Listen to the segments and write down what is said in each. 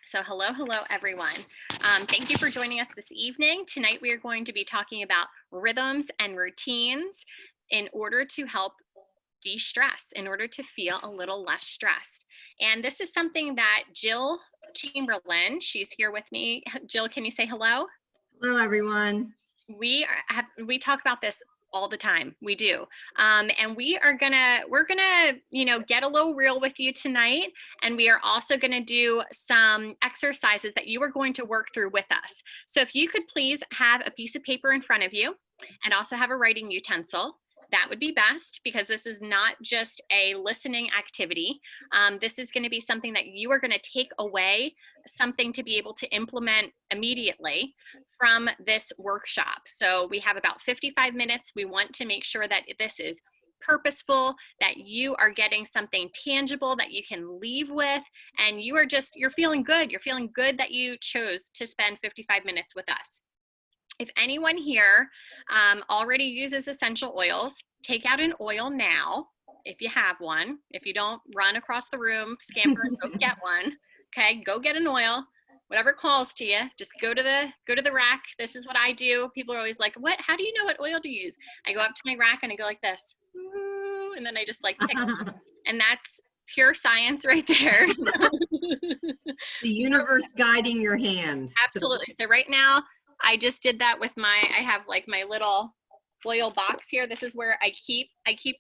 So hello, everyone. Thank you for joining us this evening. Tonight, we are going to be talking about rhythms and routines in order to help de-stress, in order to feel a little less stressed. And this is something that Jill Chamberlain, she's here with me. Jill, can you say hello? Hello, everyone. We talk about this all the time. We do. And we're gonna, get a little real with you tonight. And we are also gonna do some exercises that you are going to work through with us. So if you could please have a piece of paper in front of you and also have a writing utensil, that would be best, because this is not just a listening activity. This is going to be something that you are going to take away, something to be able to implement immediately from this workshop. So we have about 55 minutes. We want to make sure that this is purposeful, that you are getting something tangible that you can leave with, and you're feeling good. You're feeling good that you chose to spend 55 minutes with us. If anyone here already uses essential oils, take out an oil now if you have one. If you don't, run across the room, scamper, and go get one. Okay, go get an oil, whatever calls to you. Just go to the rack. This is what I do. People are always like, "What? How do you know what oil to use?" I go up to my rack and I go like this, and then I just like pick, and that's pure science right there. The universe guiding your hand. Absolutely. So right now, I just did that with I have like my little oil box here. This is where I keep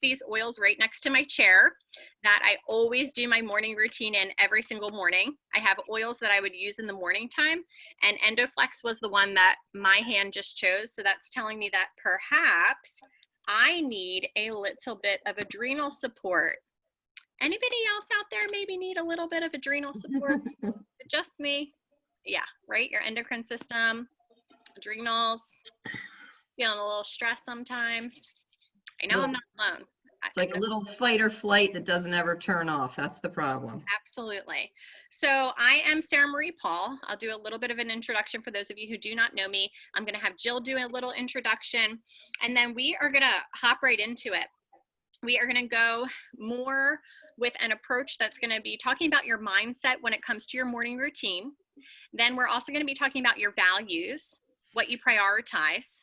these oils right next to my chair that I always do my morning routine in every single morning. I have oils that I would use in the morning time, and Endoflex was the one that my hand just chose. So that's telling me that perhaps I need a little bit of adrenal support. Anybody else out there maybe need a little bit of adrenal support? Just me? Yeah, right? Your endocrine system, adrenals, feeling a little stressed sometimes. I know I'm not alone. It's like a little fight or flight that doesn't ever turn off. That's the problem. Absolutely. So I am Sarah Marie Paul. I'll do a little bit of an introduction for those of you who do not know me. I'm going to have Jill do a little introduction, and then we are going to hop right into it. We are going to go more with an approach that's going to be talking about your mindset when it comes to your morning routine. Then we're also going to be talking about your values, what you prioritize.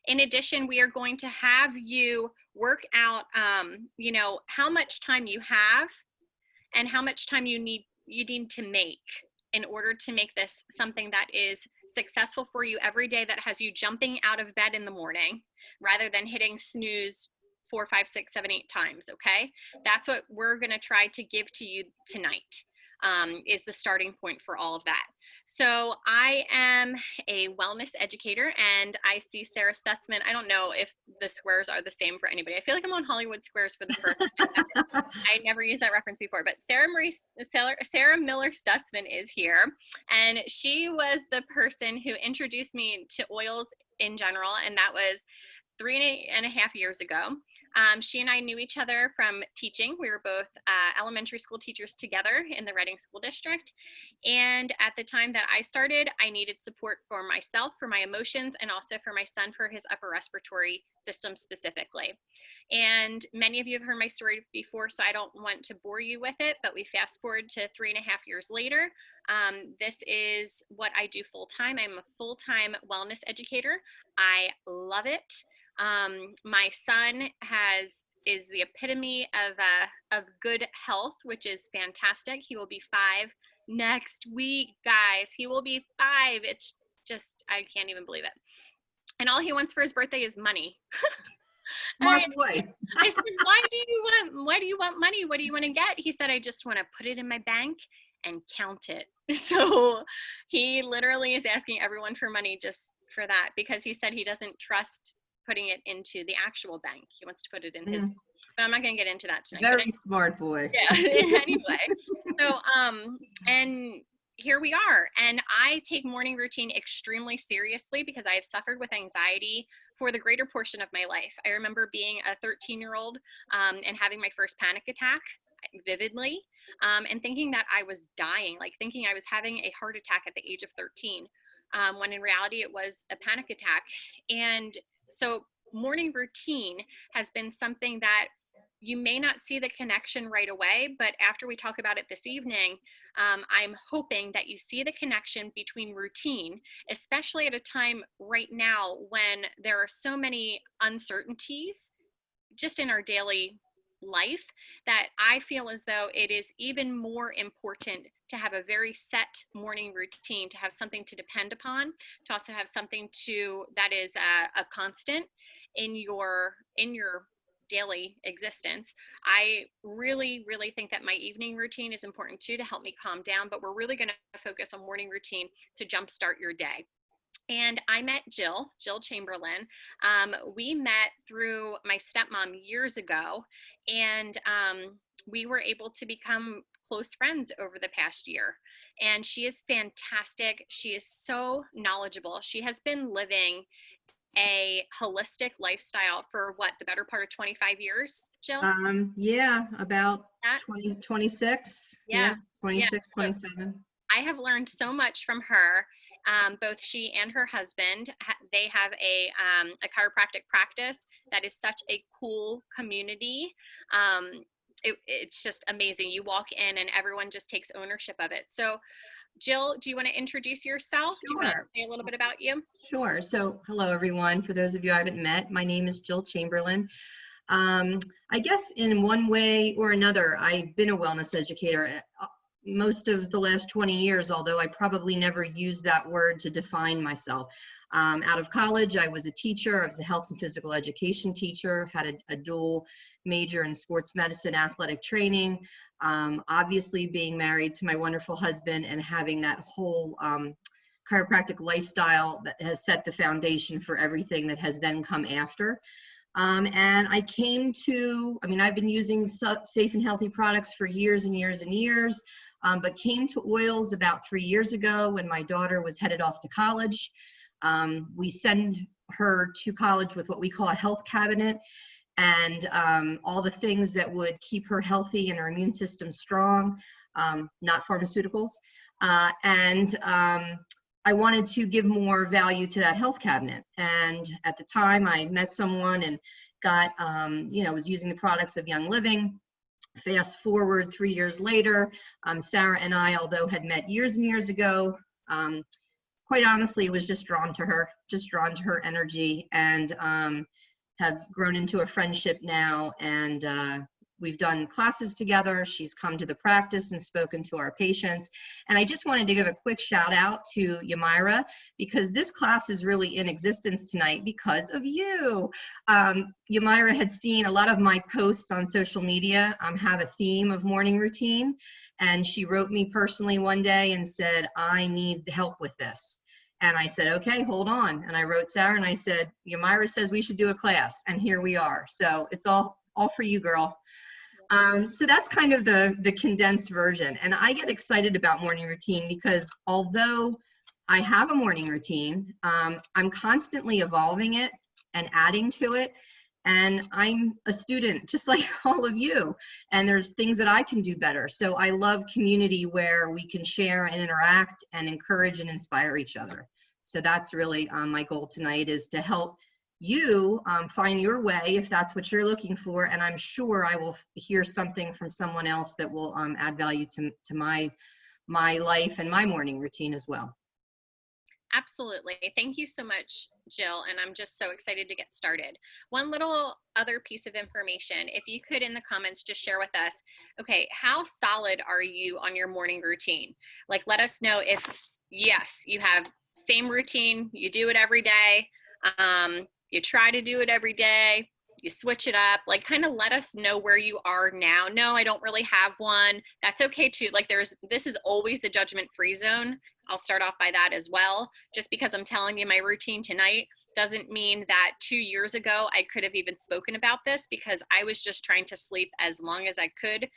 In addition, we are going to have you work out, how much time you have and how much time you need to make in order to make this something that is successful for you every day, that has you jumping out of bed in the morning rather than hitting snooze 4, 5, 6, 7, 8 times. Okay, that's what we're going to try to give to you tonight. Is the starting point for all of that. So I am a wellness educator, and I see Sarah Stutzman. I don't know if the squares are the same for anybody. I feel like I'm on Hollywood Squares for the first time. I never used that reference before, but Sarah Miller Stutzman is here, and she was the person who introduced me to oils in general, and that was 3.5 years ago. She and I knew each other from teaching. We were both elementary school teachers together in the Reading School District. And at the time that I started, I needed support for myself, for my emotions, and also for my son, for his upper respiratory system specifically. And many of you have heard my story before, so I don't want to bore you with it, but we fast forward to 3.5 years later. This is what I do full-time. I'm a full-time wellness educator. I love it. My son is the epitome of good health, which is fantastic. He will be 5 next week, guys. He will be 5. It's just, I can't even believe it. And all he wants for his birthday is money. Smart boy. I said, why do you want money? What do you want to get? He said, I just want to put it in my bank and count it. So he literally is asking everyone for money just for that, because he said he doesn't trust putting it into the actual bank. He wants to put it in his, but I'm not going to get into that tonight. Very smart boy. Yeah. Anyway, so and here we are. And I take morning routine extremely seriously because I have suffered with anxiety for the greater portion of my life. I remember being a 13-year-old and having my first panic attack vividly, and thinking that I was dying, like thinking I was having a heart attack at the age of 13, when in reality it was a panic attack. And so morning routine has been something that you may not see the connection right away, but after we talk about it this evening, I'm hoping that you see the connection between routine, especially at a time right now when there are so many uncertainties just in our daily life, that I feel as though it is even more important to have a very set morning routine, to have something to depend upon, to also have something that is a constant in your daily existence. I really, really think that my evening routine is important too, to help me calm down, but we're really going to focus on morning routine to jumpstart your day. And I met Jill Chamberlain. We met through my stepmom years ago, and we were able to become close friends over the past year. And she is fantastic. She is so knowledgeable. She has been living a holistic lifestyle for what, the better part of 25 years, Jill? Yeah, about That? 20, 26. Yeah. Yeah, Yeah. 26, So 27. I have learned so much from her. Both she and her husband, they have a chiropractic practice that is such a cool community. It's just amazing. You walk in and everyone just takes ownership of it. So, Jill, do you want to introduce yourself? Do you want to Sure. say a little bit about you? Sure. So, hello, everyone. For those of you I haven't met, my name is Jill Chamberlain. I guess in one way or another, I've been a wellness educator most of the last 20 years, although I probably never used that word to define myself. Out of college, I was a teacher. I was a health and physical education teacher, had a dual major in sports medicine, athletic training. Obviously, being married to my wonderful husband and having that whole chiropractic lifestyle that has set the foundation for everything that has then come after. And I came to, I mean, I've been using safe and healthy products for years and years and years, but came to oils about 3 years ago when my daughter was headed off to college. We send her to college with what we call a health cabinet, and all the things that would keep her healthy and her immune system strong, not pharmaceuticals. And I wanted to give more value to that health cabinet. And at the time I met someone and got, was using the products of Young Living. Fast forward 3 years later, Sarah and I, although had met years and years ago, quite honestly, was just drawn to her energy, and have grown into a friendship now. And we've done classes together. She's come to the practice and spoken to our patients. And I just wanted to give a quick shout out to Yamira, because this class is really in existence tonight because of you. Yamira had seen a lot of my posts on social media have a theme of morning routine. And she wrote me personally one day and said, I need help with this. And I said, okay, hold on. And I wrote Sarah and I said, Yamira says we should do a class. And here we are. So it's all for you, girl. So that's kind of the condensed version. And I get excited about morning routine because although I have a morning routine, I'm constantly evolving it and adding to it. And I'm a student just like all of you. And there's things that I can do better. So I love community where we can share and interact and encourage and inspire each other. So that's really my goal tonight, is to help you find your way if that's what you're looking for. And I'm sure I will hear something from someone else that will add value to my life and my morning routine as well. Absolutely. Thank you so much, Jill. And I'm just so excited to get started. One little other piece of information, if you could in the comments just share with us, okay, how solid are you on your morning routine? Like, let us know if, yes, you have same routine, you do it every day, you try to do it every day, you switch it up, like kind of let us know where you are now. No, I don't really have one. That's okay too. Like this is always a judgment-free zone. I'll start off by that as well. Just because I'm telling you my routine tonight doesn't mean that 2 years ago I could have even spoken about this, because I was just trying to sleep as long as I could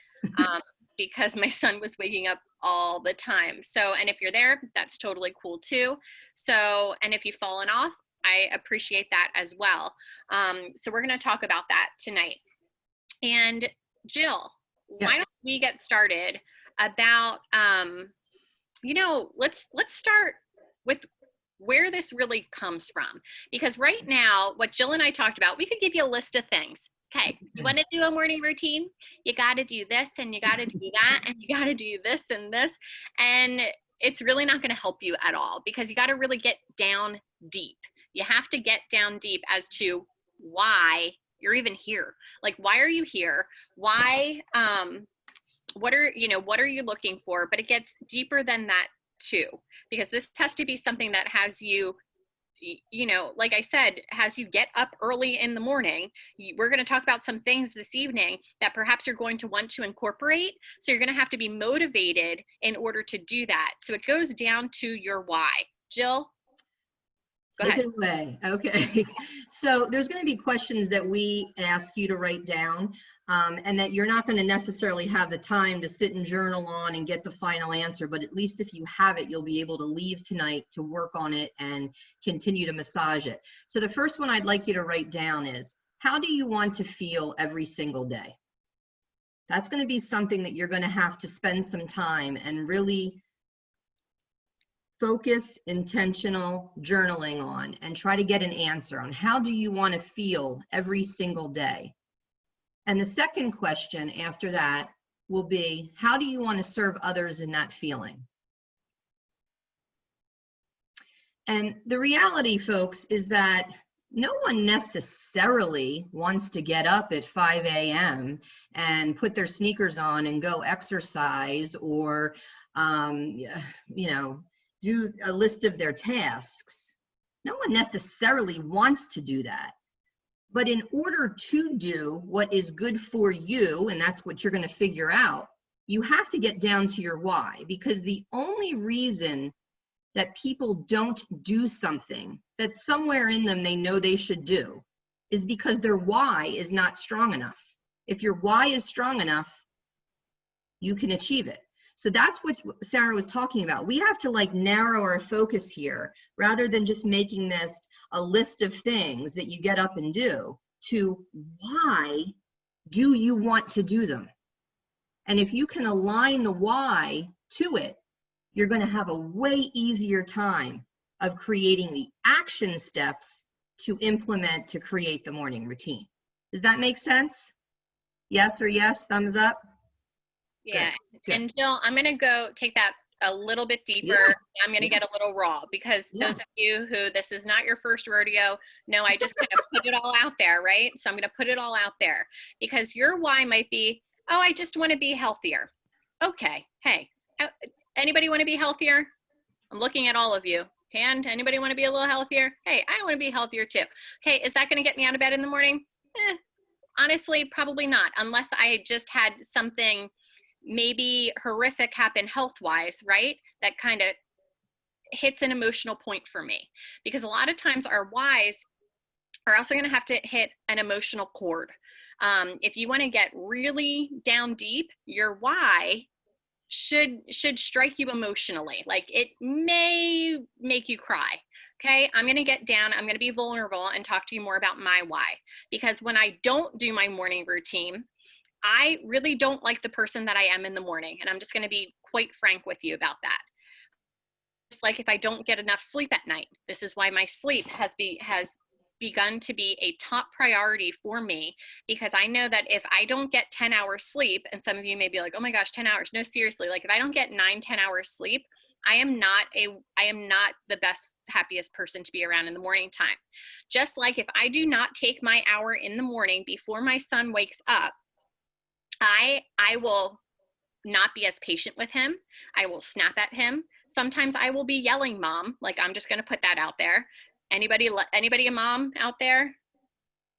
because my son was waking up all the time. So, and if you're there, that's totally cool too. So, and if you've fallen off, I appreciate that as well. So we're going to talk about that tonight. And Jill, Yes. why don't we get started about, let's start with where this really comes from. Because right now, what Jill and I talked about, we could give you a list of things. Okay, you want to do a morning routine? You got to do this and you got to do that and you got to do this and this. And it's really not going to help you at all because you got to really get down deep. You have to get down deep as to why you're even here. Like, why are you here? Why, what are you looking for? But it gets deeper than that too, because this has to be something that has you, like I said, has you get up early in the morning. We're going to talk about some things this evening that perhaps you're going to want to incorporate. So you're going to have to be motivated in order to do that. So it goes down to your why. Jill, go Take ahead. it away. Okay. So there's going to be questions that we ask you to write down, and that you're not going to necessarily have the time to sit and journal on and get the final answer, but at least if you have it, you'll be able to leave tonight to work on it and continue to massage it. So the first one I'd like you to write down is, how do you want to feel every single day? That's going to be something that you're going to have to spend some time and really focus, intentional journaling on, and try to get an answer on how do you want to feel every single day. And the second question after that will be, how do you want to serve others in that feeling? And the reality, folks, is that no one necessarily wants to get up at 5 a.m. and put their sneakers on and go exercise or, do a list of their tasks. No one necessarily wants to do that. But in order to do what is good for you, and that's what you're going to figure out, you have to get down to your why, because the only reason that people don't do something that somewhere in them they know they should do is because their why is not strong enough. If your why is strong enough, you can achieve it. So that's what Sarah was talking about. We have to narrow our focus here rather than just making this a list of things that you get up and do, to why do you want to do them? And if you can align the why to it, you're going to have a way easier time of creating the action steps to implement to create the morning routine. Does that make sense? Yes or yes, thumbs up? Yeah. Good. And Jill, I'm going to go take that a little bit deeper. Yeah. I'm going to get a little raw because those of you who this is not your first rodeo, no, I just kind of put it all out there, right? So I'm going to put it all out there because your why might be, oh, I just want to be healthier. Okay. Hey, anybody want to be healthier? I'm looking at all of you. And anybody want to be a little healthier? Hey, I want to be healthier too. Okay. Is that going to get me out of bed in the morning? Honestly, probably not, unless I just had something maybe horrific happen health-wise, right? That kind of hits an emotional point for me. Because a lot of times our whys are also going to have to hit an emotional chord. If you want to get really down deep, your why should strike you emotionally. Like, it may make you cry. Okay, I'm going to get down, I'm going to be vulnerable and talk to you more about my why. Because when I don't do my morning routine, I really don't like the person that I am in the morning. And I'm just going to be quite frank with you about that. It's like if I don't get enough sleep at night, this is why my sleep has begun to be a top priority for me, because I know that if I don't get 10 hours sleep, and some of you may be like, oh my gosh, 10 hours. No, seriously, like if I don't get 9-10 hours sleep, I am not the best, happiest person to be around in the morning time. Just like if I do not take my hour in the morning before my son wakes up, I will not be as patient with him. I will snap at him. Sometimes I will be yelling mom. Like, I'm just going to put that out there. Anybody a mom out there?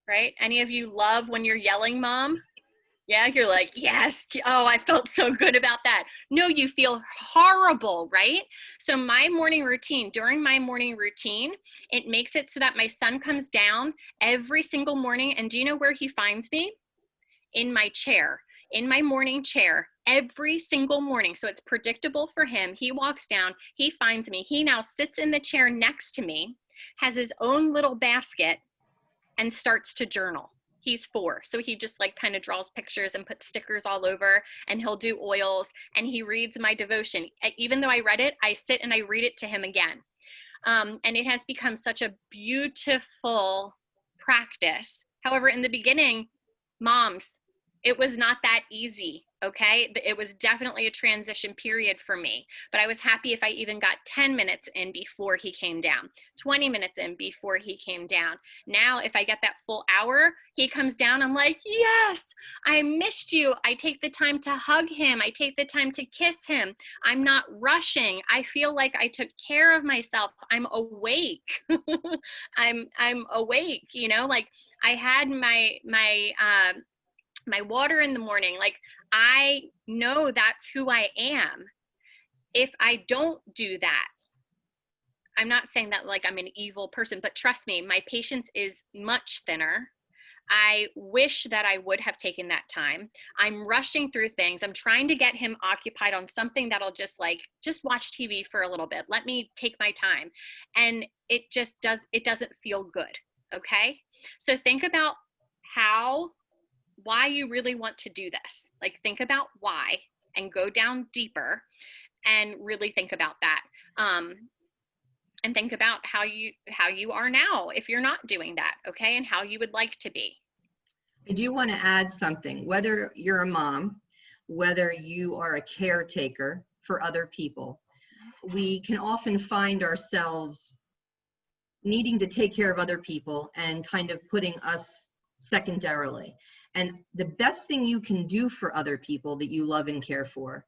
Right? Any of you love when you're yelling mom? Yeah, you're like, yes. Oh, I felt so good about that. No, you feel horrible, right? So during my morning routine, it makes it so that my son comes down every single morning. And do you know where he finds me? In my chair, in my morning chair, every single morning. So it's predictable for him. He walks down, he finds me. He now sits in the chair next to me, has his own little basket, and starts to journal. He's 4. So he just kind of draws pictures and puts stickers all over, and he'll do oils, and he reads my devotion. Even though I read it, I sit and I read it to him again. And it has become such a beautiful practice. However, in the beginning, Moms, it was not that easy, okay? It was definitely a transition period for me, but I was happy if I even got 10 minutes in before he came down, 20 minutes in before he came down. Now, if I get that full hour, he comes down, I'm like, yes, I missed you. I take the time to hug him. I take the time to kiss him. I'm not rushing. I feel like I took care of myself. I'm awake. I'm awake, you know, like I had my water in the morning. Like, I know that's who I am. If I don't do that, I'm not saying that like I'm an evil person, but trust me, my patience is much thinner. I wish that I would have taken that time. I'm rushing through things. I'm trying to get him occupied on something that'll just watch TV for a little bit. Let me take my time. And it doesn't feel good. Okay. So think about why you really want to do this. Like, think about why and go down deeper and really think about that. And think about how you are now if you're not doing that, okay, and how you would like to be. I do want to add something. Whether you're a mom, whether you are a caretaker for other people, we can often find ourselves needing to take care of other people and kind of putting us secondarily. And the best thing you can do for other people that you love and care for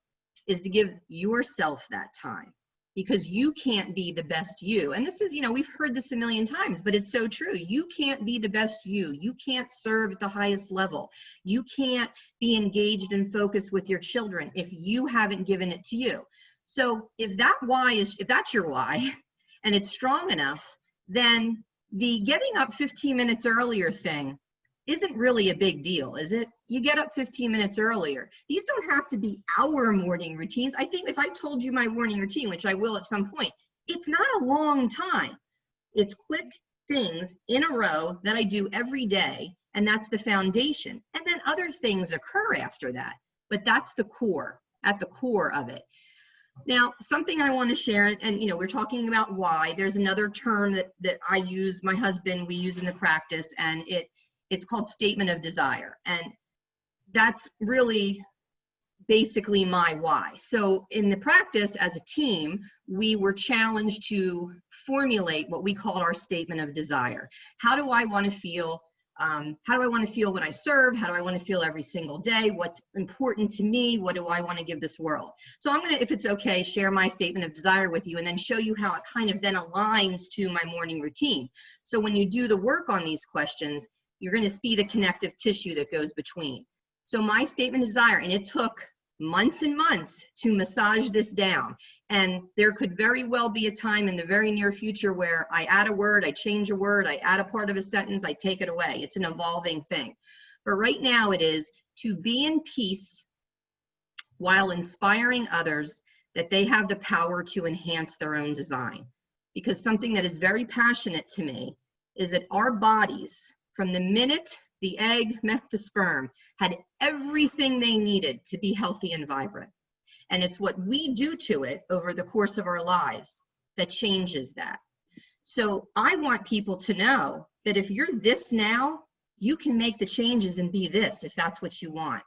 is to give yourself that time, because you can't be the best you. And this is, you know, we've heard this a million times, but it's so true. You can't be the best you. You can't serve at the highest level. You can't be engaged and focused with your children if you haven't given it to you. So if that's your why and it's strong enough, then the getting up 15 minutes earlier thing isn't really a big deal, is it? You get up 15 minutes earlier. These don't have to be our morning routines. I think if I told you my morning routine, which I will at some point, it's not a long time. It's quick things in a row that I do every day, and that's the foundation. And then other things occur after that, but that's the core, at the core of it. Now, something I want to share, and you know, we're talking about why. There's another term that I use, my husband, we use in the practice, and it's called statement of desire. And that's really basically my why. So in the practice as a team, we were challenged to formulate what we called our statement of desire. How do I want to feel? How do I want to feel when I serve? How do I want to feel every single day? What's important to me? What do I want to give this world? So I'm going to, if it's okay, share my statement of desire with you and then show you how it kind of then aligns to my morning routine. So when you do the work on these questions, you're going to see the connective tissue that goes between. So my statement of desire, and it took months and months to massage this down. And there could very well be a time in the very near future where I add a word, I change a word, I add a part of a sentence, I take it away. It's an evolving thing. But right now it is to be in peace while inspiring others that they have the power to enhance their own design. Because something that is very passionate to me is that our bodies, from the minute the egg met the sperm, had everything they needed to be healthy and vibrant. And it's what we do to it over the course of our lives that changes that. So I want people to know that if you're this now, you can make the changes and be this if that's what you want.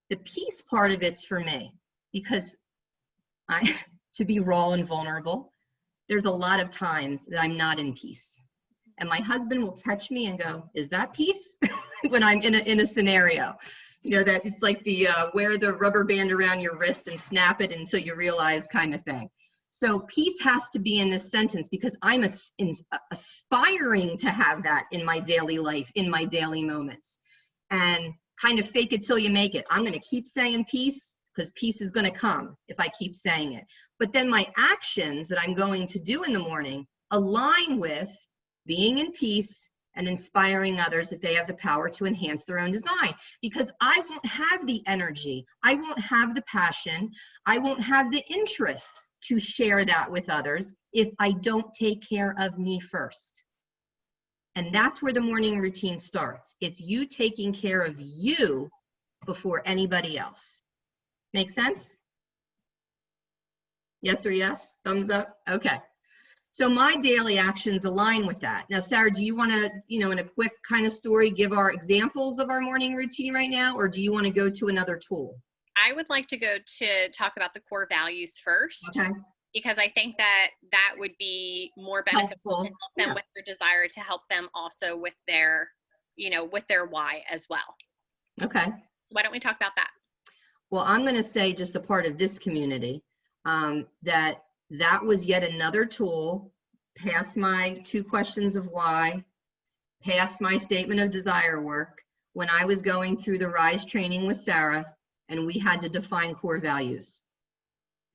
The peace part of it's for me, because to be raw and vulnerable, there's a lot of times that I'm not in peace. And my husband will catch me and go, is that peace? When I'm in a scenario, you know, that it's like the wear the rubber band around your wrist and snap it until you realize kind of thing. So peace has to be in this sentence because I'm aspiring to have that in my daily life, in my daily moments. And kind of fake it till you make it. I'm going to keep saying peace because peace is going to come if I keep saying it. But then my actions that I'm going to do in the morning align with being in peace and inspiring others that they have the power to enhance their own design. Because I won't have the energy, I won't have the passion, I won't have the interest to share that with others if I don't take care of me first. And that's where the morning routine starts. It's you taking care of you before anybody else. Make sense? Yes or yes? Thumbs up? Okay. So my daily actions align with that. Now, Sarah, do you want to, in a quick kind of story, give our examples of our morning routine right now, or do you want to go to another tool? I would like to go to talk about the core values first, Okay. because I think that that would be more beneficial to Helpful. help them with their desire, to help them also with their, with their why as well. Okay. So why don't we talk about that? Well, I'm going to say, just a part of this community, that was yet another tool, past my 2 questions of why, past my statement of desire work, when I was going through the RISE training with Sarah, and we had to define core values.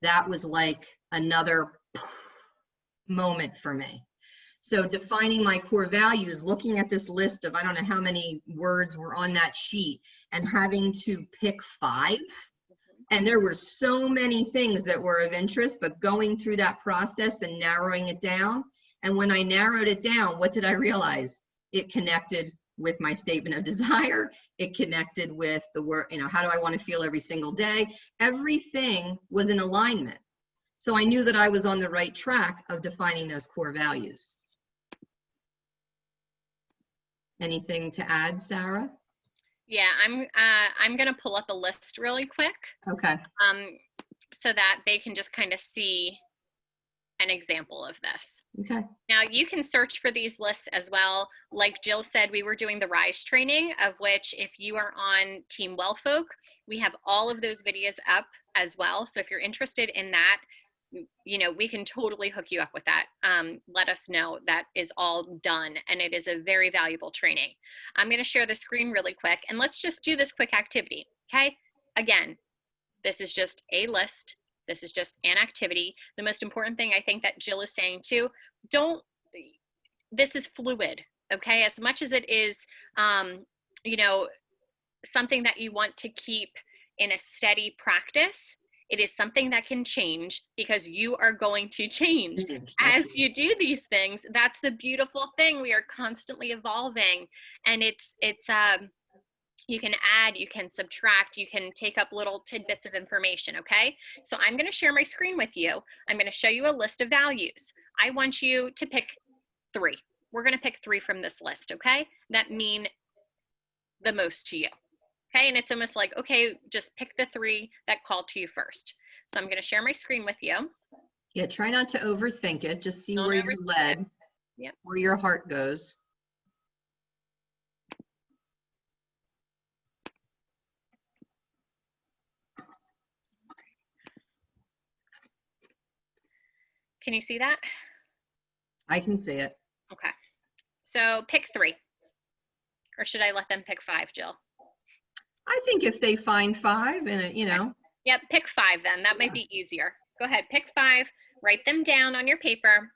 That was like another moment for me. So defining my core values, looking at this list of, I don't know how many words were on that sheet, and having to pick 5. And there were so many things that were of interest, but going through that process and narrowing it down. And when I narrowed it down, what did I realize? It connected with my statement of desire. It connected with the work, how do I want to feel every single day? Everything was in alignment. So I knew that I was on the right track of defining those core values. Anything to add, Sarah? Yeah, I'm going to pull up a list really quick. Okay. So that they can just kind of see an example of this. Okay. Now you can search for these lists as well. Like Jill said, we were doing the RISE training, of which if you are on Team Wellfolk, we have all of those videos up as well. So if you're interested in that, we can totally hook you up with that. Let us know. That is all done, and it is a very valuable training. I'm going to share the screen really quick, and let's just do this quick activity. Okay. Again, this is just a list. This is just an activity. The most important thing I think that Jill is saying too, this is fluid. Okay. As much as it is, something that you want to keep in a steady practice, it is something that can change, because you are going to change as you do these things. That's the beautiful thing. We are constantly evolving, and you can add, you can subtract, you can take up little tidbits of information. Okay. So I'm going to share my screen with you. I'm going to show you a list of values. I want you to pick 3. We're going to pick 3 from this list. Okay. That mean the most to you. Okay, and it's almost like, okay, just pick the 3 that call to you first. So I'm going to share my screen with you. Yeah, try not to overthink it. Just see where you're led, yep, where your heart goes. Can you see that? I can see it. Okay, so pick 3. Or should I let them pick 5, Jill? I think if they find 5 and Yep, pick 5 then. That might be easier. Go ahead, pick 5, write them down on your paper.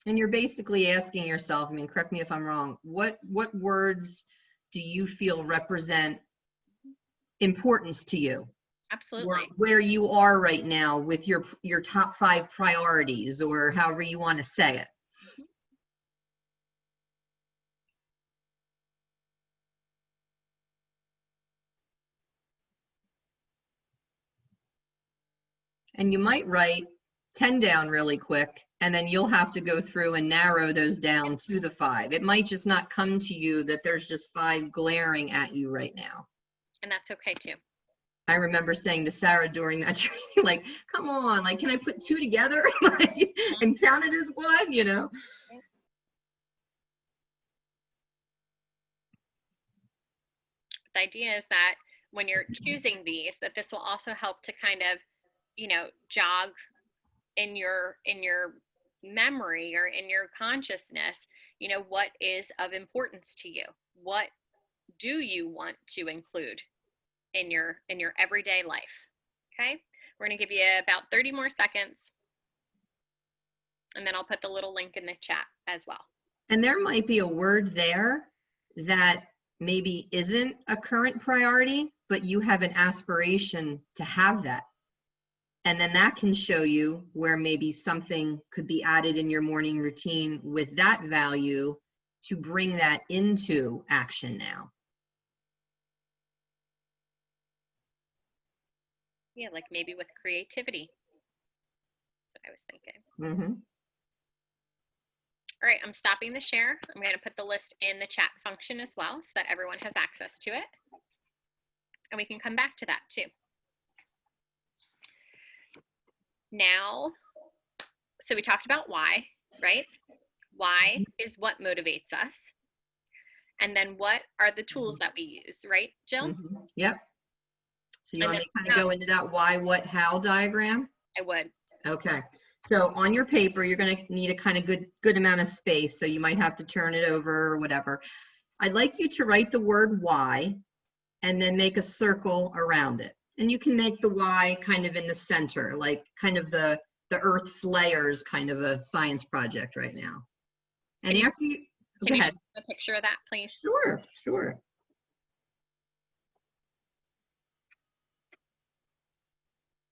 And you're basically asking yourself, correct me if I'm wrong, what words do you feel represent importance to you? Absolutely. Where you are right now with your top 5 priorities, or however you want to say it. And you might write 10 down really quick, and then you'll have to go through and narrow those down to the 5. It might just not come to you that there's just 5 glaring at you right now. And that's okay too. I remember saying to Sarah during that training, like, come on, like, can I put 2 together and count it as 1, The idea is that when you're choosing these, that this will also help to kind of, jog in your memory or in your consciousness, what is of importance to you? What do you want to include in your everyday life? Okay, we're going to give you about 30 more seconds, and then I'll put the little link in the chat as well. And there might be a word there that maybe isn't a current priority, but you have an aspiration to have that. And then that can show you where maybe something could be added in your morning routine with that value to bring that into action now. Yeah, like maybe with creativity. I was thinking. Mm-hmm. All right, I'm stopping the share. I'm going to put the list in the chat function as well so that everyone has access to it. And we can come back to that too. Now, so we talked about why, right? Why is what motivates us. And then what are the tools that we use, right, Jill? Mm-hmm. Yep. So you And want then me to kind of go into that why, what, how diagram? I would. Okay. So on your paper, you're going to need a kind of good amount of space. So you might have to turn it over or whatever. I'd like you to write the word why and then make a circle around it. And you can make the why kind of in the center, like kind of the Earth's layers kind of a science project right now. And after you, go ahead. Take a picture of that, please? Sure, sure.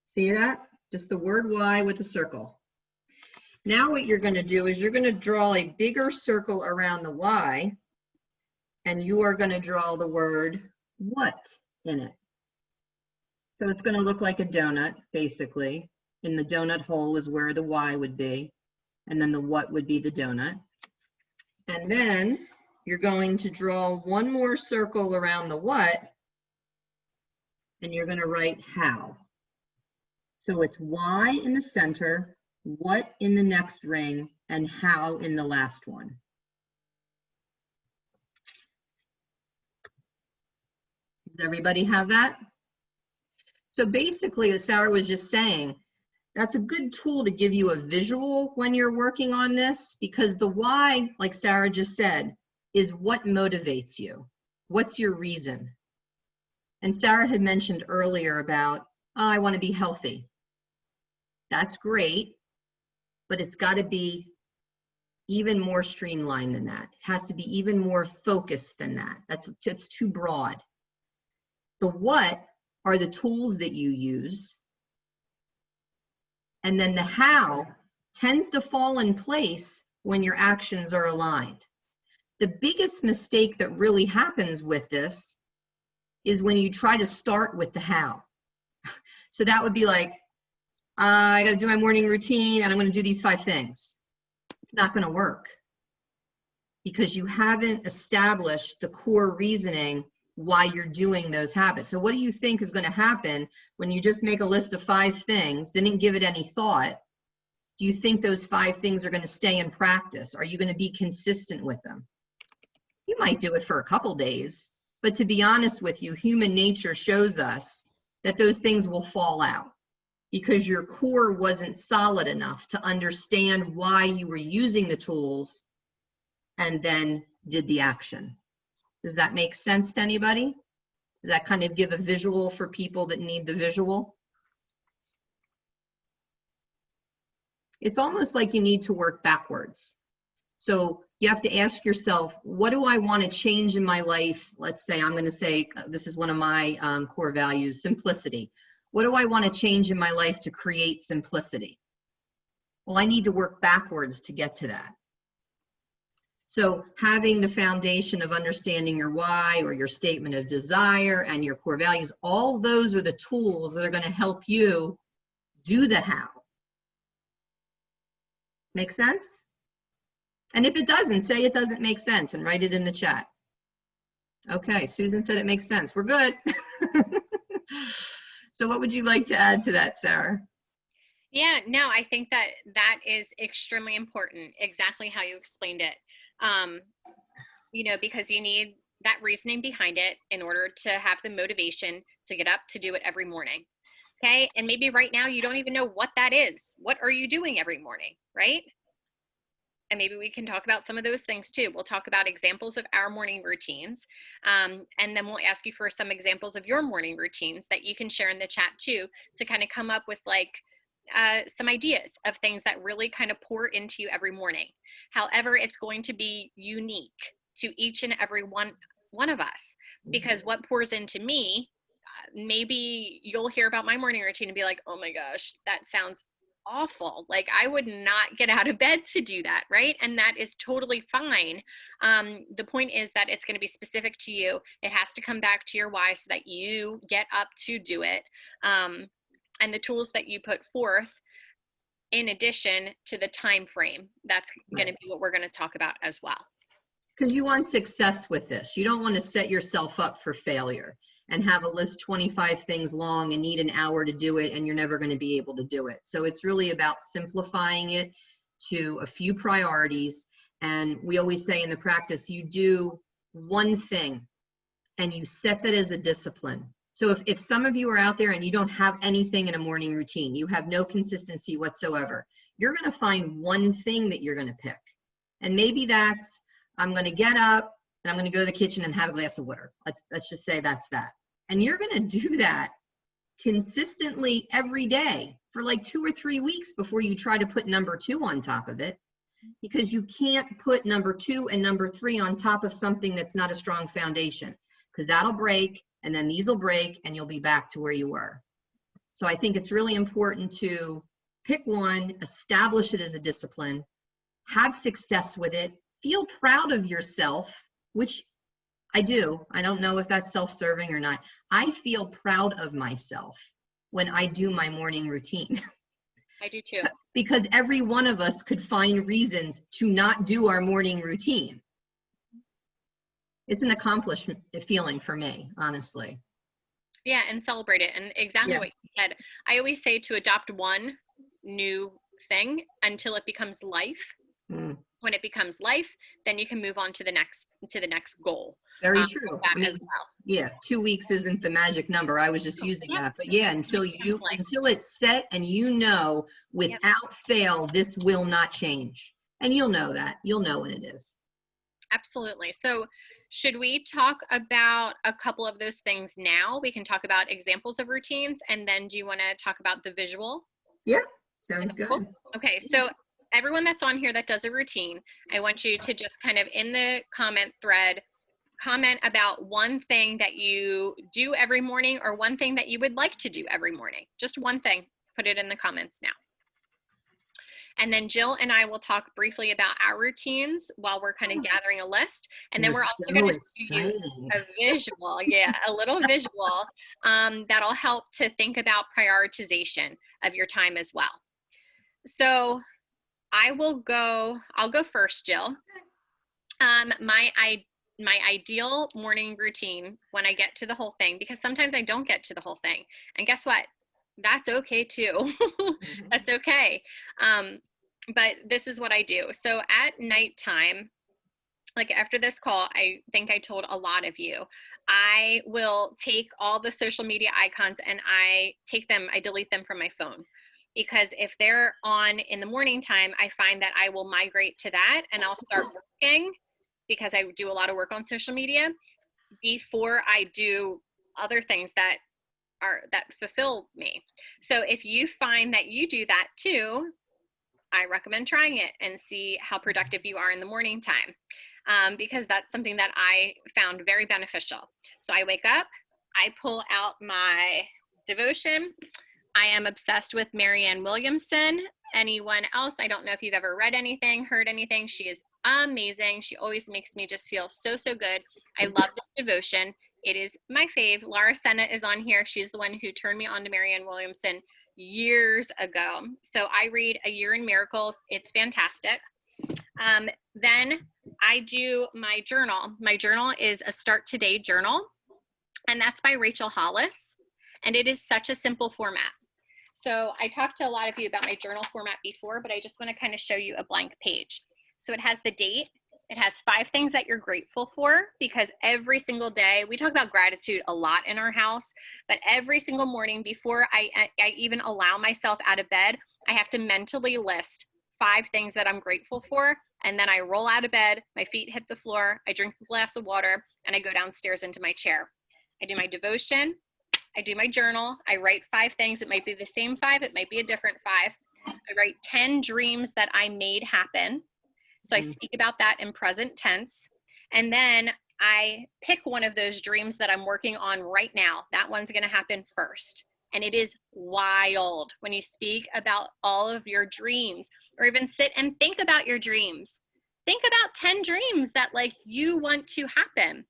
See that? Just the word why with a circle. Now what you're going to do is you're going to draw a bigger circle around the why, and you are going to draw the word what in it. So it's going to look like a donut, basically. In the donut hole is where the why would be, and then the what would be the donut. And then you're going to draw one more circle around the what, and you're going to write how. So it's why in the center, what in the next ring, and how in the last one. Does everybody have that? So basically, as Sarah was just saying, that's a good tool to give you a visual when you're working on this, because the why, like Sarah just said, is what motivates you. What's your reason? And Sarah had mentioned earlier about, oh, I want to be healthy. That's great, but it's got to be even more streamlined than that. It has to be even more focused than that. It's too broad. The what are the tools that you use, and then the how tends to fall in place when your actions are aligned. The biggest mistake that really happens with this is when you try to start with the how. So that would be like, I got to do my morning routine and I'm going to do these 5 things. It's not going to work because you haven't established the core reasoning why you're doing those habits. So what do you think is going to happen when you just make a list of 5 things, didn't give it any thought? Do you think those 5 things are going to stay in practice? Are you going to be consistent with them? You might do it for a couple days, but to be honest with you, human nature shows us that those things will fall out because your core wasn't solid enough to understand why you were using the tools and then did the action. Does that make sense to anybody? Does that kind of give a visual for people that need the visual? It's almost like you need to work backwards. So you have to ask yourself, what do I want to change in my life? Let's say I'm going to say, this is one of my core values, simplicity. What do I want to change in my life to create simplicity? Well, I need to work backwards to get to that. So having the foundation of understanding your why or your statement of desire and your core values, all those are the tools that are going to help you do the how. Make sense? And if it doesn't, say it doesn't make sense and write it in the chat. Okay, Susan said it makes sense. We're good. So what would you like to add to that, Sarah? Yeah, no, I think that that is extremely important, exactly how you explained it. Because you need that reasoning behind it in order to have the motivation to get up to do it every morning. Okay, and maybe right now you don't even know what that is. What are you doing every morning, right? And maybe we can talk about some of those things too. We'll talk about examples of our morning routines. And then we'll ask you for some examples of your morning routines that you can share in the chat too, to kind of come up with some ideas of things that really kind of pour into you every morning. However, it's going to be unique to each and every one of us, because what pours into me, maybe you'll hear about my morning routine and be like, oh my gosh, that sounds awful. Like I would not get out of bed to do that, right? And that is totally fine. The point is that it's going to be specific to you. It has to come back to your why so that you get up to do it. And the tools that you put forth in addition to the time frame. That's going to be what we're going to talk about as well. Because you want success with this. You don't want to set yourself up for failure and have a list 25 things long and need an hour to do it, and you're never going to be able to do it. So it's really about simplifying it to a few priorities. And we always say in the practice, you do one thing and you set that as a discipline. So if some of you are out there and you don't have anything in a morning routine, you have no consistency whatsoever, you're going to find one thing that you're going to pick. And maybe that's, I'm going to get up and I'm going to go to the kitchen and have a glass of water. Let's just say that's that. And you're going to do that consistently every day for like 2 or 3 weeks before you try to put number 2 on top of it, because you can't put number 2 and number 3 on top of something that's not a strong foundation, because that'll break and then these will break and you'll be back to where you were. So I think it's really important to pick one, establish it as a discipline, have success with it, feel proud of yourself, which I do. I don't know if that's self-serving or not. I feel proud of myself when I do my morning routine. I do too. Because every one of us could find reasons to not do our morning routine. It's an accomplishment feeling for me, honestly. Yeah, and celebrate it. And exactly what you said. I always say to adopt one new thing until it becomes life. When it becomes life, then you can move on to the next goal. Very true. I mean, as well. Yeah, 2 weeks isn't the magic number. I was just using that. But yeah, until it's set and you know without fail, this will not change. And you'll know that. You'll know when it is. Absolutely. So should we talk about a couple of those things now? We can talk about examples of routines, and then do you want to talk about the visual? Yeah, sounds good. Okay, so everyone that's on here that does a routine, I want you to just kind of in the comment thread, comment about one thing that you do every morning or one thing that you would like to do every morning. Just one thing. Put it in the comments now. And then Jill and I will talk briefly about our routines while we're kind of gathering a list. And then we're also going to do you a visual, a little visual that'll help to think about prioritization of your time as well. So I'll go first, Jill. My ideal morning routine when I get to the whole thing, because sometimes I don't get to the whole thing. And guess what? That's okay too. That's okay. But this is what I do. So at nighttime, like after this call, I think I told a lot of you, I will take all the social media icons and I delete them from my phone. Because if they're on in the morning time, I find that I will migrate to that and I'll start working, because I do a lot of work on social media before I do other things that fulfill me. So if you find that you do that too, I recommend trying it and see how productive you are in the morning time, because that's something that I found very beneficial. So I wake up, I pull out my devotion. I am obsessed with Marianne Williamson. Anyone else? I don't know if you've ever read anything, heard anything. She is amazing. She always makes me just feel so, so good. I love this devotion. It is my fave. Laura Senna is on here. She's the one who turned me on to Marianne Williamson years ago. So I read A Year in Miracles. It's fantastic. Then I do my journal. My journal is a Start Today journal, and that's by Rachel Hollis. And it is such a simple format. So I talked to a lot of you about my journal format before, but I just want to kind of show you a blank page. So it has the date. It has 5 things that you're grateful for, because every single day, we talk about gratitude a lot in our house, but every single morning before I even allow myself out of bed, I have to mentally list 5 things that I'm grateful for. And then I roll out of bed, my feet hit the floor, I drink a glass of water, and I go downstairs into my chair. I do my devotion, I do my journal, I write 5 things. It might be the same 5, it might be a different 5. I write 10 dreams that I made happen. So I speak about that in present tense. And then I pick one of those dreams that I'm working on right now. That one's going to happen first. And it is wild when you speak about all of your dreams, or even sit and think about your dreams. Think about 10 dreams that like you want to happen.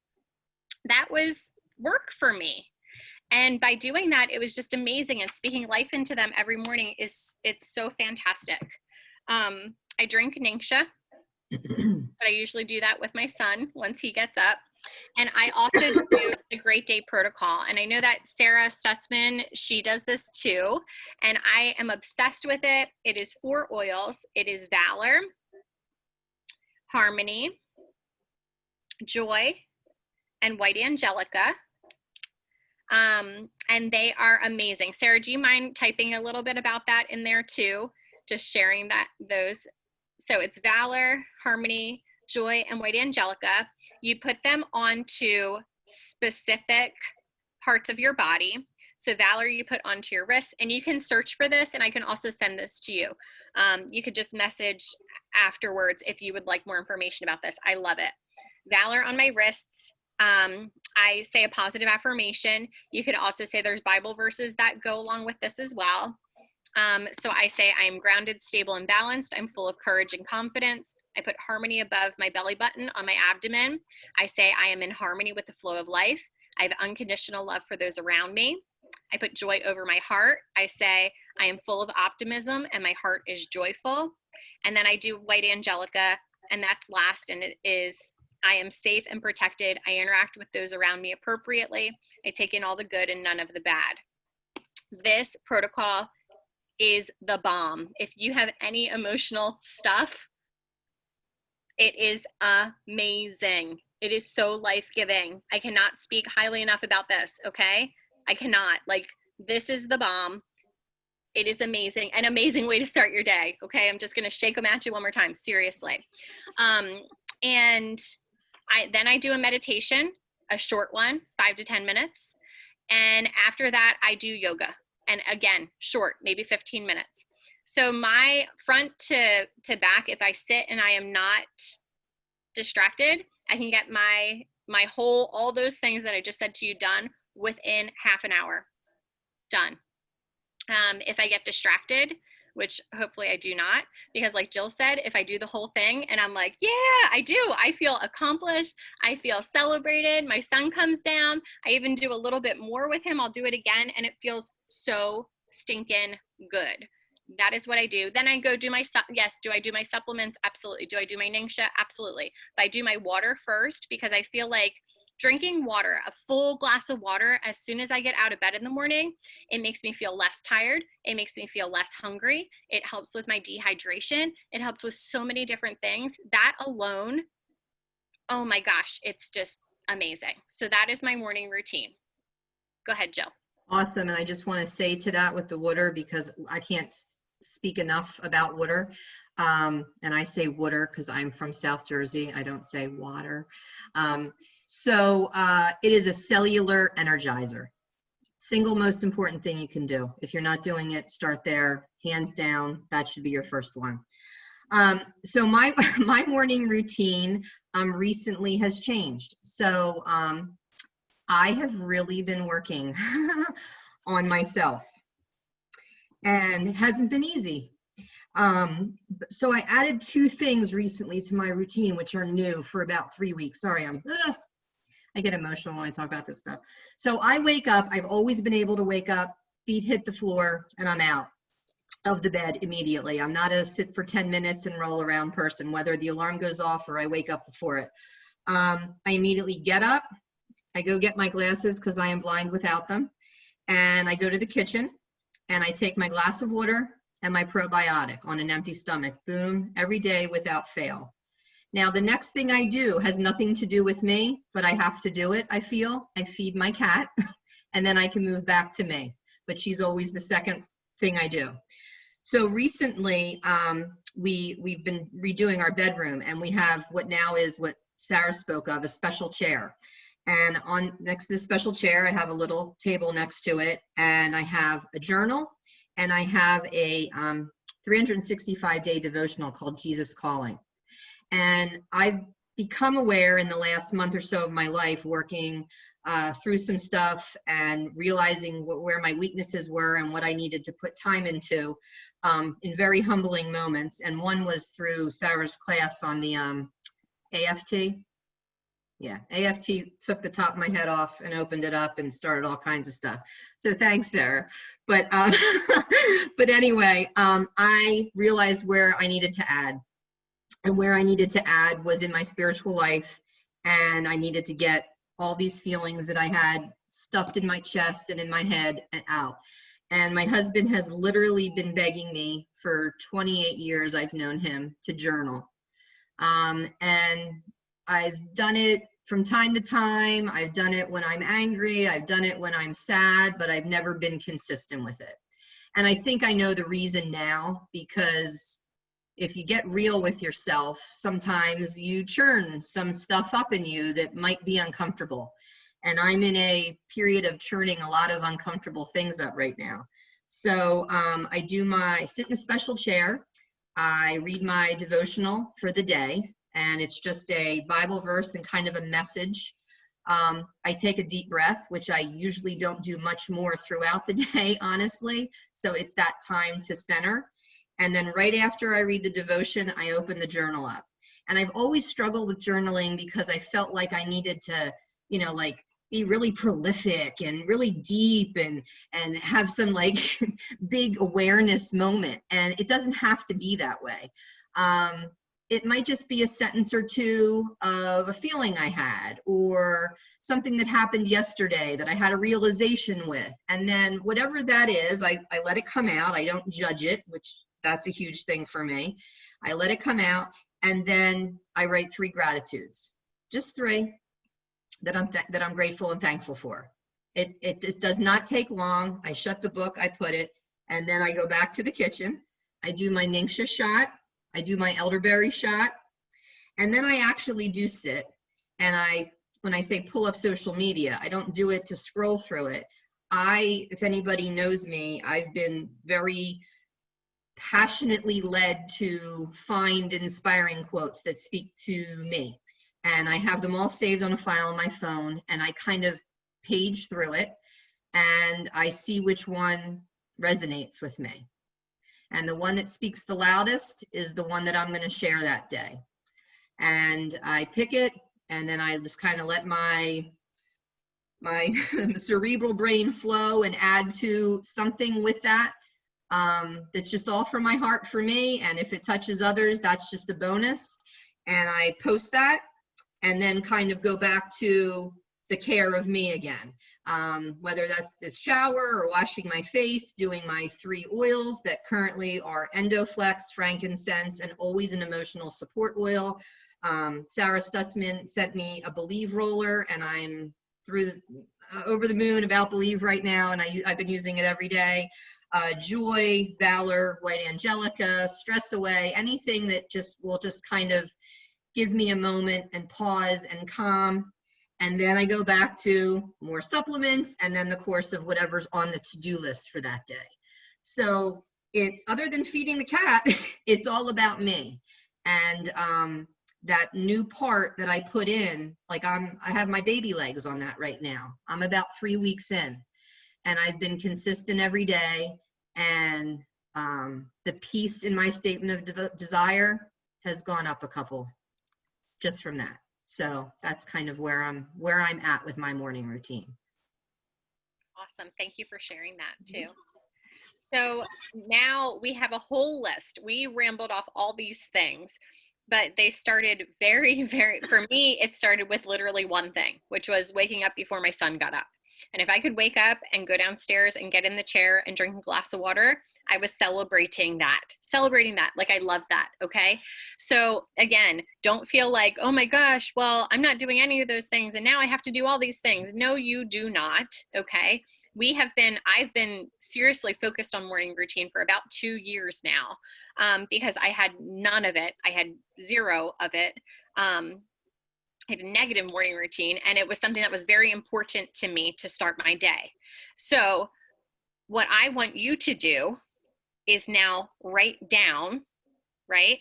That was work for me. And by doing that, it was just amazing. And speaking life into them every morning it's so fantastic. I drink Ningxia, but I usually do that with my son once he gets up. And I also do the Great Day Protocol. And I know that Sarah Stutzman, she does this too. And I am obsessed with it. It is 4 oils. It is Valor, Harmony, Joy, and White Angelica. And they are amazing. Sarah, do you mind typing a little bit about that in there too? Just sharing those. So it's Valor, Harmony, Joy, and White Angelica. You put them onto specific parts of your body. So Valor you put onto your wrists, and you can search for this, and I can also send this to you. You could just message afterwards if you would like more information about this. I love it. Valor on my wrists. I say a positive affirmation. You could also say there's Bible verses that go along with this as well. So I say I am grounded, stable, and balanced. I'm full of courage and confidence. I put Harmony above my belly button on my abdomen. I say I am in harmony with the flow of life. I have unconditional love for those around me. I put Joy over my heart. I say I am full of optimism and my heart is joyful. And then I do White Angelica, and that's last, and it is I am safe and protected. I interact with those around me appropriately. I take in all the good and none of the bad. This protocol is the bomb. If you have any emotional stuff, it is amazing. It is so life-giving. I cannot speak highly enough about this, okay? I cannot. Like, this is the bomb. It is amazing. An amazing way to start your day, okay? I'm just going to shake them at you one more time, seriously. And then I do a meditation, a short one, 5 to 10 minutes. And after that, I do yoga. And again, short, maybe 15 minutes. So my front to back, if I sit and I am not distracted, I can get my all those things that I just said to you done within half an hour. Done. If I get distracted, which hopefully I do not, because like Jill said, if I do the whole thing and I'm like, yeah, I do, I feel accomplished, I feel celebrated, my son comes down, I even do a little bit more with him, I'll do it again, and it feels so stinking good. That is what I do. Then I go do my, yes, do I do my supplements? Absolutely. Do I do my Ningxia? Absolutely. But I do my water first, because I feel like drinking water, a full glass of water, as soon as I get out of bed in the morning, it makes me feel less tired. It makes me feel less hungry. It helps with my dehydration. It helps with so many different things. That alone, oh my gosh, it's just amazing. So that is my morning routine. Go ahead, Jill. Awesome. And I just want to say to that with the water, because I can't speak enough about water. And I say water because I'm from South Jersey. I don't say water. So it is a cellular energizer. Single most important thing you can do. If you're not doing it, start there. Hands down, that should be your first one. So my morning routine recently has changed. So I have really been working on myself, and it hasn't been easy. So I added 2 things recently to my routine, which are new for about 3 weeks. Sorry, I get emotional when I talk about this stuff. So I wake up, I've always been able to wake up, feet hit the floor, and I'm out of the bed immediately. I'm not a sit for 10 minutes and roll around person, whether the alarm goes off or I wake up before it. I immediately get up, I go get my glasses because I am blind without them, and I go to the kitchen and I take my glass of water and my probiotic on an empty stomach, boom, every day without fail. Now, the next thing I do has nothing to do with me, but I have to do it, I feel. I feed my cat, and then I can move back to me. But she's always the second thing I do. So recently, we've been redoing our bedroom, and we have what now is what Sarah spoke of, a special chair. And on next to this special chair, I have a little table next to it, and I have a journal, and I have a 365-day devotional called Jesus Calling. And I've become aware in the last month or so of my life, working through some stuff and realizing where my weaknesses were and what I needed to put time into in very humbling moments. And one was through Sarah's class on the AFT. Yeah, AFT took the top of my head off and opened it up and started all kinds of stuff. So thanks, Sarah. But but anyway, I realized where I needed to add, and where I needed to add was in my spiritual life, and I needed to get all these feelings that I had stuffed in my chest and in my head and out. And my husband has literally been begging me for 28 years I've known him to journal. And I've done it from time to time. I've done it when I'm angry. I've done it when I'm sad, but I've never been consistent with it. And I think I know the reason now, because if you get real with yourself, sometimes you churn some stuff up in you that might be uncomfortable. And I'm in a period of churning a lot of uncomfortable things up right now. So I sit in a special chair. I read my devotional for the day, and it's just a Bible verse and kind of a message. I take a deep breath, which I usually don't do much more throughout the day, honestly. So it's that time to center. And then right after I read the devotion, I open the journal up. And I've always struggled with journaling because I felt like I needed to, like be really prolific and really deep and have some like big awareness moment. And it doesn't have to be that way. It might just be a sentence or two of a feeling I had, or something that happened yesterday that I had a realization with. And then whatever that is, I let it come out. I don't judge it, which that's a huge thing for me. I let it come out, and then I write 3 gratitudes, just 3 that I'm grateful and thankful for. It just does not take long. I shut the book, I put it, and then I go back to the kitchen. I do my Ningxia shot. I do my elderberry shot, and then I actually do sit. And when I say pull up social media, I don't do it to scroll through it. If anybody knows me, I've been very passionately led to find inspiring quotes that speak to me. And I have them all saved on a file on my phone, and I kind of page through it, and I see which one resonates with me. And the one that speaks the loudest is the one that I'm going to share that day. And I pick it, and then I just kind of let my cerebral brain flow and add to something with that. That's just all from my heart for me. And if it touches others, that's just a bonus. And I post that, and then kind of go back to the care of me again. Whether that's the shower or washing my face, doing my 3 oils that currently are Endoflex, frankincense, and always an emotional support oil. Sarah Stutzman sent me a Believe roller, and I'm over the moon about Believe right now, and I've been using it every day. Joy, Valor, White Angelica, Stress Away, anything that will just kind of give me a moment and pause and calm. And then I go back to more supplements, and then the course of whatever's on the to-do list for that day. So it's, other than feeding the cat, it's all about me. And that new part that I put in, like I have my baby legs on that right now. I'm about 3 weeks in, and I've been consistent every day. And the peace in my statement of desire has gone up a couple just from that. So that's kind of where I'm at with my morning routine. Awesome. Thank you for sharing that too. So now we have a whole list. We rambled off all these things, but they started for me, it started with literally one thing, which was waking up before my son got up. And if I could wake up and go downstairs and get in the chair and drink a glass of water, I was celebrating that. Like, I love that. Okay. So again, don't feel like, oh my gosh, well, I'm not doing any of those things, and now I have to do all these things. No, you do not. Okay. I've been seriously focused on morning routine for about 2 years now, because I had none of it. I had 0 of it. I had a negative morning routine, and it was something that was very important to me to start my day. So what I want you to do is now write down, right?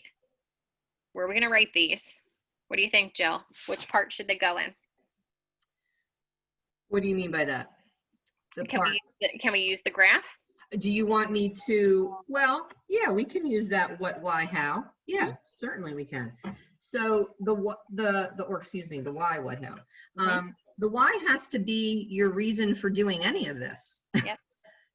Where are we going to write these? What do you think, Jill? Which part should they go in? What do you mean by that? Can we use the graph? Do you want me to, well, yeah, we can use that what, why, how. Yeah, certainly we can. So or excuse me, the why, what, how. The why has to be your reason for doing any of this. Yep.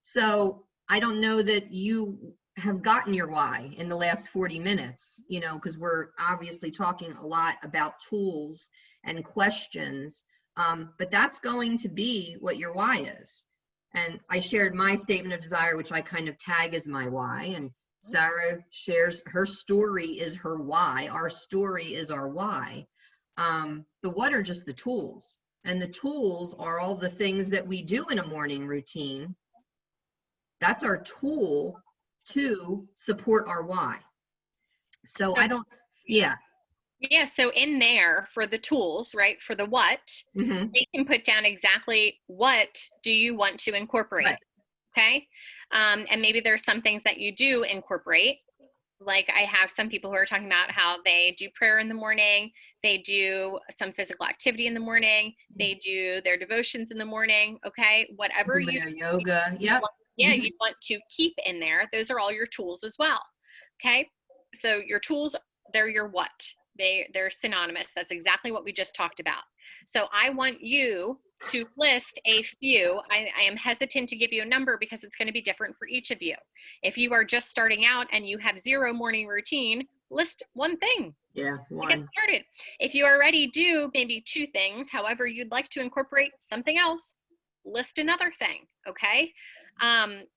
So I don't know that you have gotten your why in the last 40 minutes, you know, because we're obviously talking a lot about tools and questions, but that's going to be what your why is. And I shared my statement of desire, which I kind of tag as my why. And Sarah shares her story is her why. Our story is our why. The what are just the tools. And the tools are all the things that we do in a morning routine. That's our tool to support our why. So I don't, yeah. Yeah, so in there for the tools, right, for the what, we can put down exactly what do you want to incorporate, Right. Okay? And maybe there's some things that you do incorporate. Like I have some people who are talking about how they do prayer in the morning, they do some physical activity in the morning, they do their devotions in the morning, okay? Whatever you yoga, yep. You want to keep in there, those are all your tools as well, okay? So your tools, they're your what. They're synonymous. That's exactly what we just talked about. So I want you to list a few. I am hesitant to give you a number because it's going to be different for each of you. If you are just starting out and you have zero morning routine, list one thing. Yeah, one. Get started. If you already do maybe two things, however, you'd like to incorporate something else, list another thing, okay?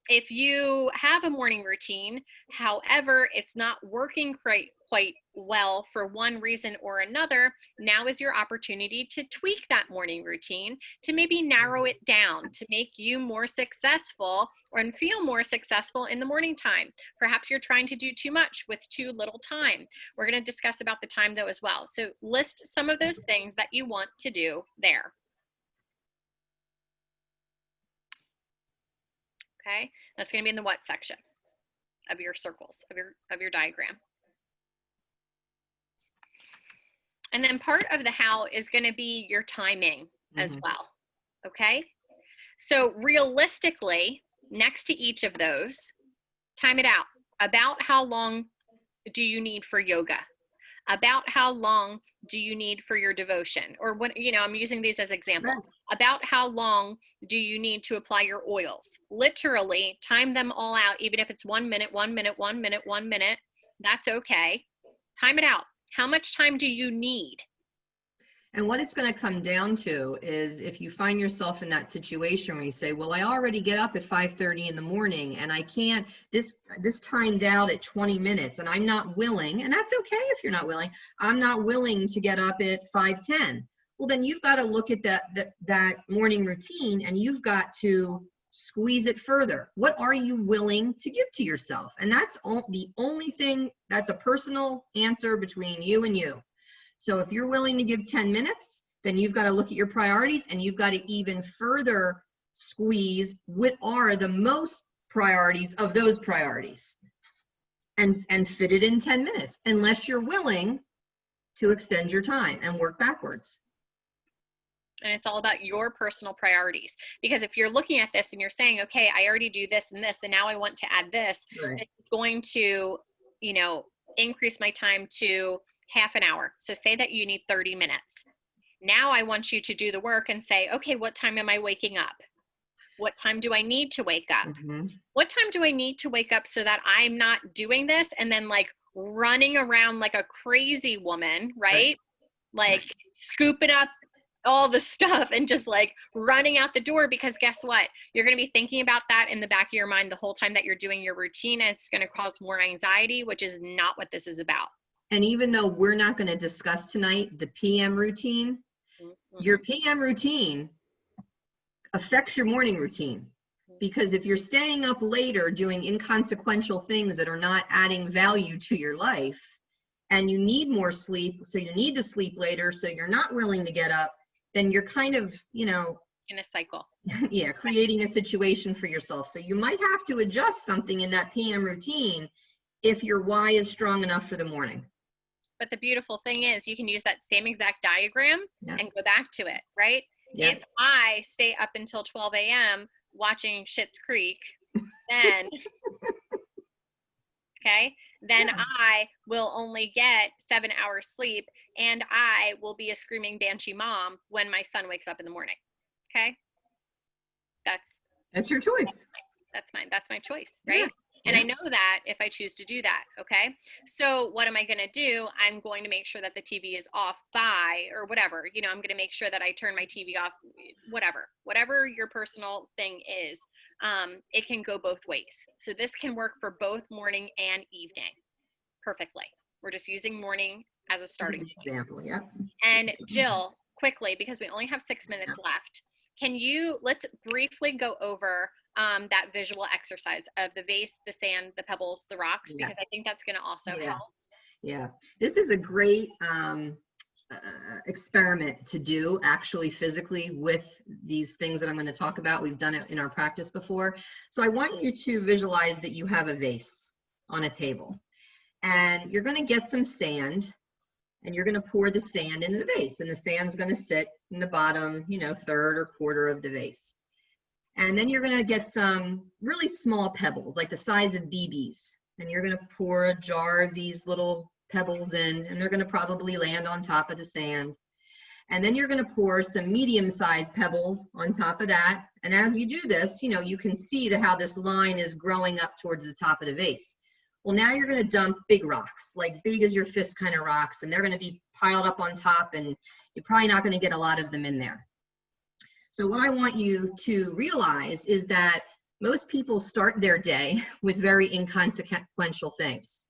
If you have a morning routine, however, it's not working quite well for one reason or another, now is your opportunity to tweak that morning routine, to maybe narrow it down, to make you more successful and feel more successful in the morning time. Perhaps you're trying to do too much with too little time. We're going to discuss about the time though as well. So list some of those things that you want to do there. Okay, that's going to be in the what section of your circles, of your diagram. And then part of the how is going to be your timing as well. Okay, so realistically, next to each of those, time it out. About how long do you need for yoga? About how long do you need for your devotion? Or what, you know, I'm using these as examples. Right. About how long do you need to apply your oils? Literally time them all out, even if it's 1 minute, 1 minute, 1 minute, 1 minute, that's okay. Time it out. How much time do you need? And what it's going to come down to is if you find yourself in that situation where you say, well, I already get up at 5:30 in the morning and I can't, this timed out at 20 minutes and I'm not willing, and that's okay if you're not willing, I'm not willing to get up at 5:10. Well, then you've got to look at that morning routine and you've got to squeeze it further. What are you willing to give to yourself? And that's the only thing, that's a personal answer between you and you. So if you're willing to give 10 minutes, then you've got to look at your priorities and you've got to even further squeeze what are the most priorities of those priorities and fit it in 10 minutes, unless you're willing to extend your time and work backwards. And it's all about your personal priorities. Because if you're looking at this and you're saying, okay, I already do this and this, and now I want to add this, right. It's going to, you know, increase my time to half an hour. So say that you need 30 minutes. Now I want you to do the work and say, okay, what time am I waking up? What time do I need to wake up? What time do I need to wake up so that I'm not doing this and then like running around like a crazy woman, right? Like scooping up all the stuff and just like running out the door, because guess what? You're going to be thinking about that in the back of your mind the whole time that you're doing your routine, and it's going to cause more anxiety, which is not what this is about. And even though we're not going to discuss tonight the PM routine, your PM routine affects your morning routine. Because if you're staying up later doing inconsequential things that are not adding value to your life, and you need more sleep, so you need to sleep later, so you're not willing to get up, then you're kind of, you know, in a cycle. Yeah, creating a situation for yourself. So you might have to adjust something in that PM routine if your why is strong enough for the morning. But the beautiful thing is you can use that same exact diagram and go back to it, right? If I stay up until 12 a.m. watching Schitt's Creek, then, okay, then Yeah. I will only get 7 hours sleep, and I will be a screaming banshee mom when my son wakes up in the morning. Okay. That's That's your choice. that's my choice, Yeah. right? And I Yeah. know that if I choose to do that, okay? So what am I going to do? I'm going to make sure that the TV is off by, or whatever, I'm going to make sure that I turn my TV off, whatever your personal thing is. It can go both ways. So this can work for both morning and evening perfectly. We're just using morning as a As starting an point. example. Yeah. And Jill, quickly, because we only have 6 minutes left, let's briefly go over that visual exercise of the vase, the sand, the pebbles, the rocks, Yeah. because I think that's going to also Yeah. help. Yeah. This is a great experiment to do actually physically with these things that I'm going to talk about. We've done it in our practice before. So I want you to visualize that you have a vase on a table, and you're going to get some sand, and you're going to pour the sand into the vase, and the sand's going to sit in the bottom, third or quarter of the vase. And then you're going to get some really small pebbles, like the size of BBs, and you're going to pour a jar of these little pebbles in, and they're going to probably land on top of the sand. And then you're going to pour some medium-sized pebbles on top of that. And as you do this, you can see how this line is growing up towards the top of the vase. Well, now you're going to dump big rocks, like big as your fist kind of rocks, and they're going to be piled up on top, and you're probably not going to get a lot of them in there. So what I want you to realize is that most people start their day with very inconsequential things.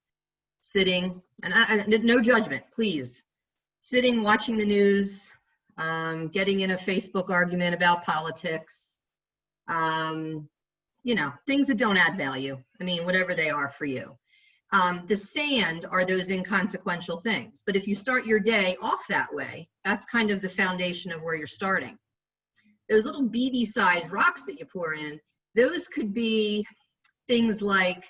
Sitting, and no judgment, please. Sitting, watching the news, getting in a Facebook argument about politics, things that don't add value. I mean, whatever they are for you. The sand are those inconsequential things. But if you start your day off that way, that's kind of the foundation of where you're starting. Those little BB-sized rocks that you pour in, those could be things you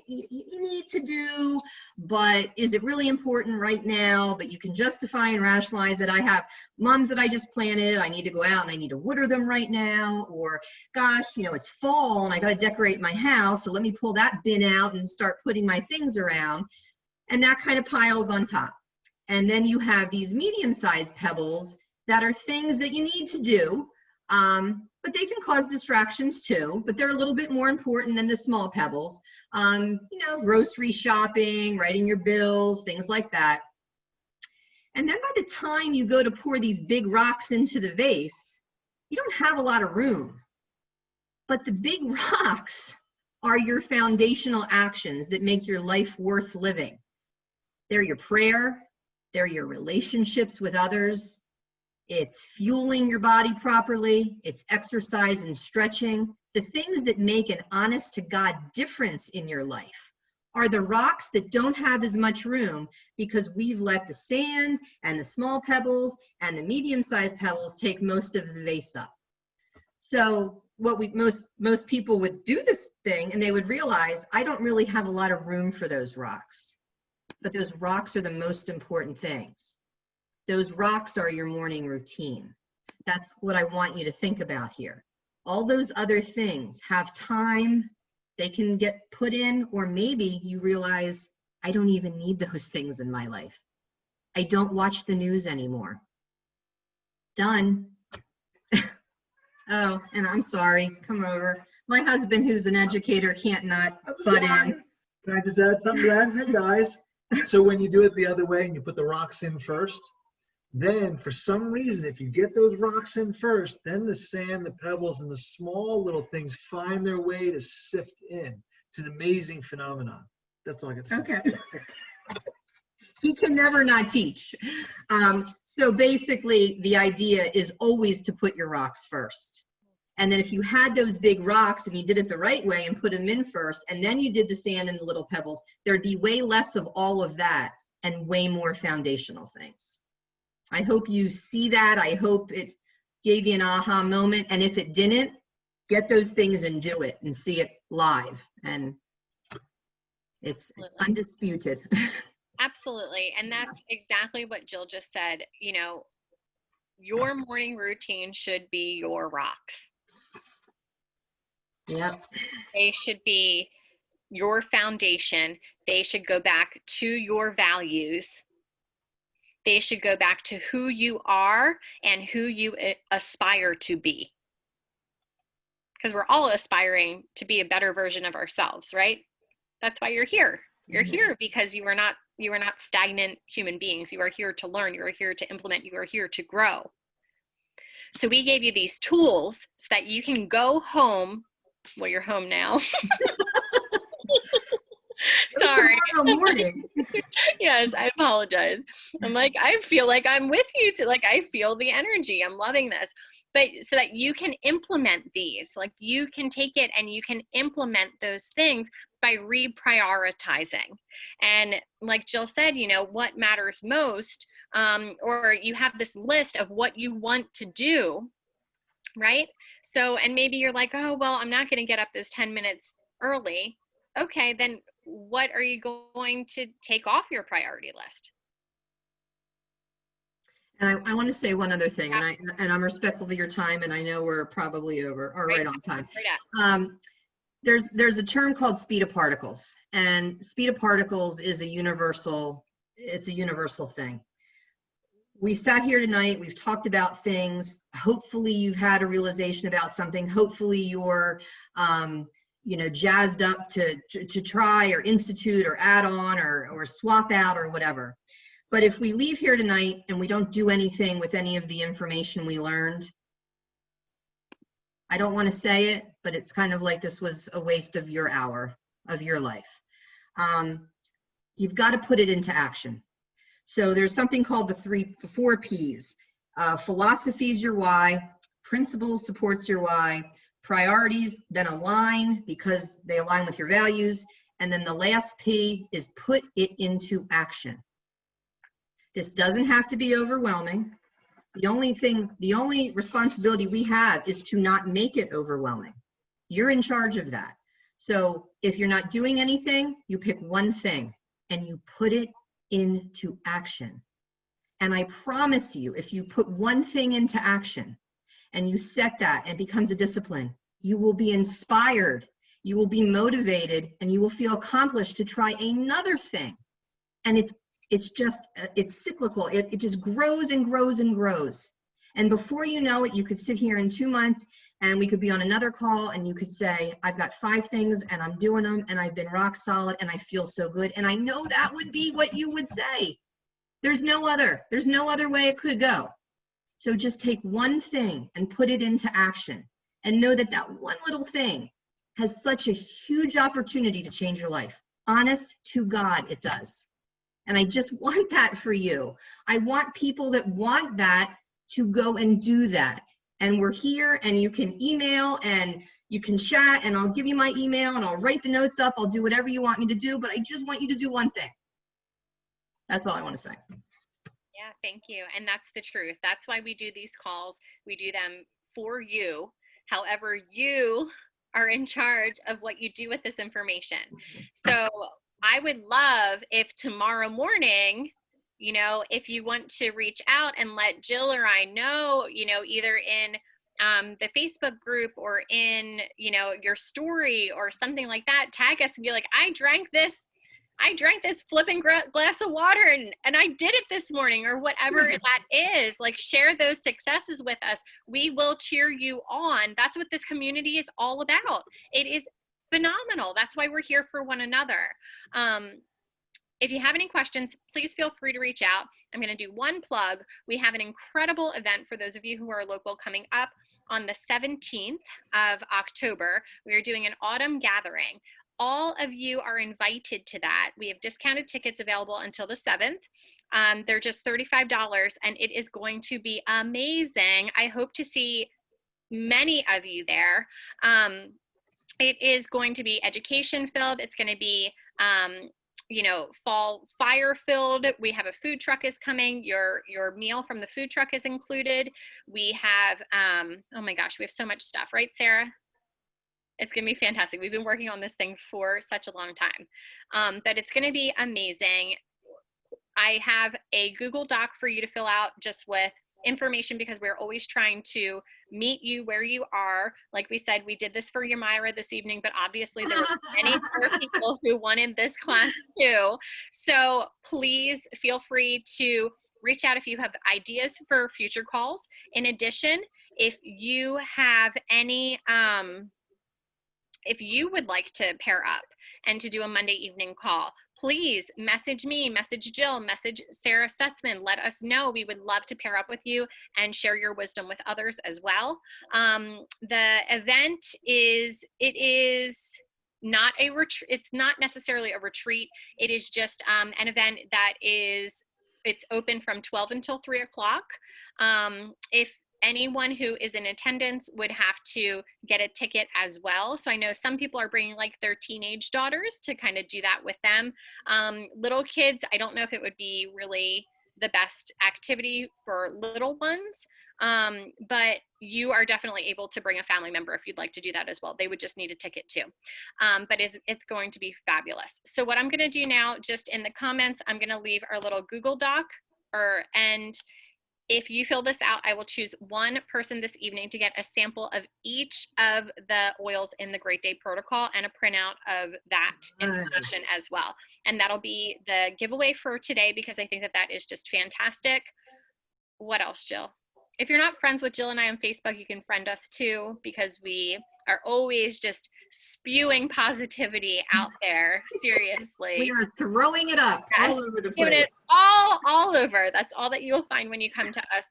need to do, but is it really important right now? But you can justify and rationalize it. I have mums that I just planted. I need to go out and I need to water them right now. Or gosh, it's fall and I got to decorate my house. So let me pull that bin out and start putting my things around. And that kind of piles on top. And then you have these medium-sized pebbles that are things that you need to do. But they can cause distractions too, but they're a little bit more important than the small pebbles. Grocery shopping, writing your bills, things like that. And then by the time you go to pour these big rocks into the vase, you don't have a lot of room. But the big rocks are your foundational actions that make your life worth living. They're your prayer, they're your relationships with others, it's fueling your body properly, it's exercise and stretching. The things that make an honest to God difference in your life are the rocks that don't have as much room because we've let the sand and the small pebbles and the medium-sized pebbles take most of the vase up. So what most people would do this thing and they would realize, I don't really have a lot of room for those rocks, but those rocks are the most important things. Those rocks are your morning routine. That's what I want you to think about here. All those other things have time, they can get put in, or maybe you realize, I don't even need those things in my life. I don't watch the news anymore. Done. Oh, and I'm sorry, come over. My husband, who's an educator, can't not butt in. Can I just add something to that? Hey guys, so when you do it the other way and you put the rocks in first, then for some reason, if you get those rocks in first, then the sand, the pebbles, and the small little things find their way to sift in. It's an amazing phenomenon. That's all I got to say. Okay. He can never not teach. So basically, the idea is always to put your rocks first. And then if you had those big rocks and you did it the right way and put them in first, and then you did the sand and the little pebbles, there'd be way less of all of that and way more foundational things. I hope you see that. I hope it gave you an aha moment. And if it didn't, get those things and do it and see it live. And it's undisputed. Absolutely. And that's exactly what Jill just said. Your morning routine should be your rocks. Yep. They should be your foundation. They should go back to your values. They should go back to who you are and who you aspire to be. Because we're all aspiring to be a better version of ourselves, right? That's why you're here. You're here because you are not stagnant human beings. You are here to learn. You are here to implement. You are here to grow. So we gave you these tools so that you can go home. Well, you're home now. Sorry. Tomorrow morning. Yes, I apologize. I'm like, I feel like I'm with you I feel the energy. I'm loving this. But so that you can implement these, like you can take it and you can implement those things by reprioritizing. And like Jill said, what matters most, or you have this list of what you want to do, right? So, and maybe you're like, oh, well, I'm not going to get up those 10 minutes early. Okay, then what are you going to take off your priority list? And I want to say one other thing, and I'm respectful of your time, and I know we're probably over or right on time. There's a term called speed of particles, and speed of particles is a universal thing. We sat here tonight, we've talked about things. Hopefully you've had a realization about something. Hopefully you're jazzed up to try or institute or add on or swap out or whatever. But if we leave here tonight and we don't do anything with any of the information we learned, I don't want to say it, but it's kind of like this was a waste of your hour of your life. You've got to put it into action. So there's something called the 4 P's. Philosophy is your why, principles supports your why, priorities then align because they align with your values, and then the last P is put it into action. This doesn't have to be overwhelming. The only responsibility we have is to not make it overwhelming. You're in charge of that. So if you're not doing anything, you pick one thing and you put it into action. And I promise you, if you put one thing into action and you set that and it becomes a discipline, you will be inspired, you will be motivated, and you will feel accomplished to try another thing. And it's cyclical. It just grows and grows and grows. And before you know it, you could sit here in 2 months and we could be on another call and you could say, I've got 5 things and I'm doing them and I've been rock solid and I feel so good. And I know that would be what you would say. There's no other way it could go. So just take one thing and put it into action and know that that one little thing has such a huge opportunity to change your life. Honest to God, it does. And I just want that for you. I want people that want that to go and do that. And we're here and you can email and you can chat and I'll give you my email and I'll write the notes up. I'll do whatever you want me to do, but I just want you to do one thing. That's all I want to say. Yeah, thank you. And that's the truth. That's why we do these calls. We do them for you. However, you are in charge of what you do with this information. So I would love if tomorrow morning, if you want to reach out and let Jill or I know, either in the Facebook group or in, your story or something like that, tag us and be like, I drank this flipping glass of water and I did it this morning or whatever that is. Like, share those successes with us. We will cheer you on. That's what this community is all about. It is phenomenal. That's why we're here for one another. If you have any questions, please feel free to reach out. I'm going to do one plug. We have an incredible event for those of you who are local coming up on the 17th of October. We are doing an autumn gathering. All of you are invited to that. We have discounted tickets available until the 7th. They're just $35 and it is going to be amazing. I hope to see many of you there. It is going to be education filled. It's going to be, fall fire filled. We have a food truck is coming. Your meal from the food truck is included. We have, oh my gosh, we have so much stuff, right, Sarah? It's going to be fantastic. We've been working on this thing for such a long time, but it's going to be amazing. I have a Google Doc for you to fill out just with information because we're always trying to meet you where you are. Like we said, we did this for Yamira this evening, but obviously there were many more people who wanted this class too. So please feel free to reach out if you have ideas for future calls. In addition, if you have any, if you would like to pair up and to do a Monday evening call, please message me, message Jill, message Sarah Stutzman. Let us know. We would love to pair up with you and share your wisdom with others as well. The event it is not a retreat. It's not necessarily a retreat. It is just an event that it's open from 12 until 3 o'clock. If anyone who is in attendance would have to get a ticket as well. So I know some people are bringing like their teenage daughters to kind of do that with them. Little kids, I don't know if it would be really the best activity for little ones, but you are definitely able to bring a family member if you'd like to do that as well. They would just need a ticket too. But it's going to be fabulous. So what I'm going to do now, just in the comments, I'm going to leave our little Google Doc, and if you fill this out, I will choose one person this evening to get a sample of each of the oils in the Great Day Protocol and a printout of that information as well. And that'll be the giveaway for today, because I think that that is just fantastic. What else, Jill? If you're not friends with Jill and I on Facebook, you can friend us too, because we are always just spewing positivity out there. Seriously. We are throwing it up all over the place. It all over. That's all that you will find when you come to us.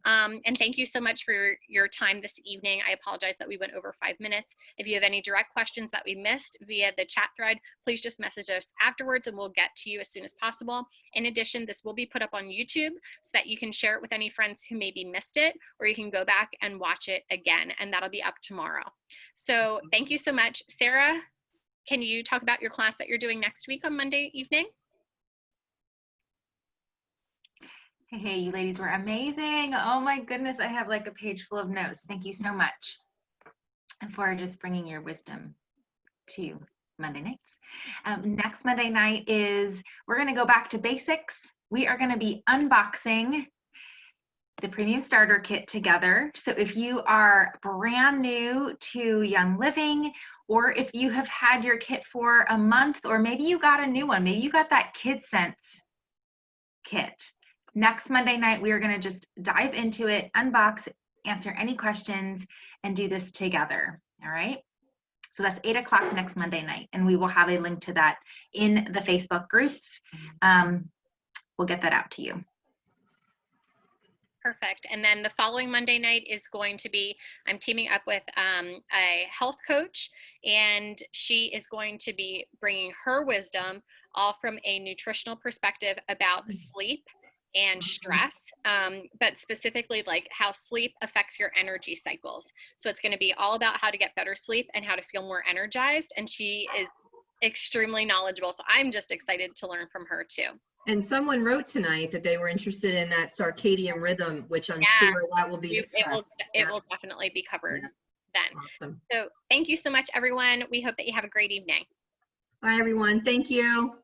And thank you so much for your time this evening. I apologize that we went over 5 minutes. If you have any direct questions that we missed via the chat thread, please just message us afterwards and we'll get to you as soon as possible. In addition, this will be put up on YouTube so that you can share it with any friends who maybe missed it, or you can go back and watch it again, and that'll be up tomorrow. So thank you so much. Sarah, can you talk about your class that you're doing next week on Monday evening? Hey, you ladies were amazing. Oh my goodness, I have like a page full of notes. Thank you so much for just bringing your wisdom to Monday nights. Next Monday night we're going to go back to basics. We are going to be unboxing the Premium Starter Kit together. So if you are brand new to Young Living, or if you have had your kit for a month, or maybe you got a new one, maybe you got that Kid Sense kit. Next Monday night, we are going to just dive into it, unbox, answer any questions, and do this together. All right. So that's 8 o'clock next Monday night, and we will have a link to that in the Facebook groups. We'll get that out to you. Perfect. And then the following Monday night is going to be, I'm teaming up with a health coach, and she is going to be bringing her wisdom all from a nutritional perspective about sleep and stress, but specifically like how sleep affects your energy cycles. So it's going to be all about how to get better sleep and how to feel more energized. And she is extremely knowledgeable. So I'm just excited to learn from her too. And someone wrote tonight that they were interested in that circadian rhythm, which I'm sure that will be discussed. It will definitely be covered then. Awesome. So thank you so much, everyone. We hope that you have a great evening. Bye, everyone. Thank you.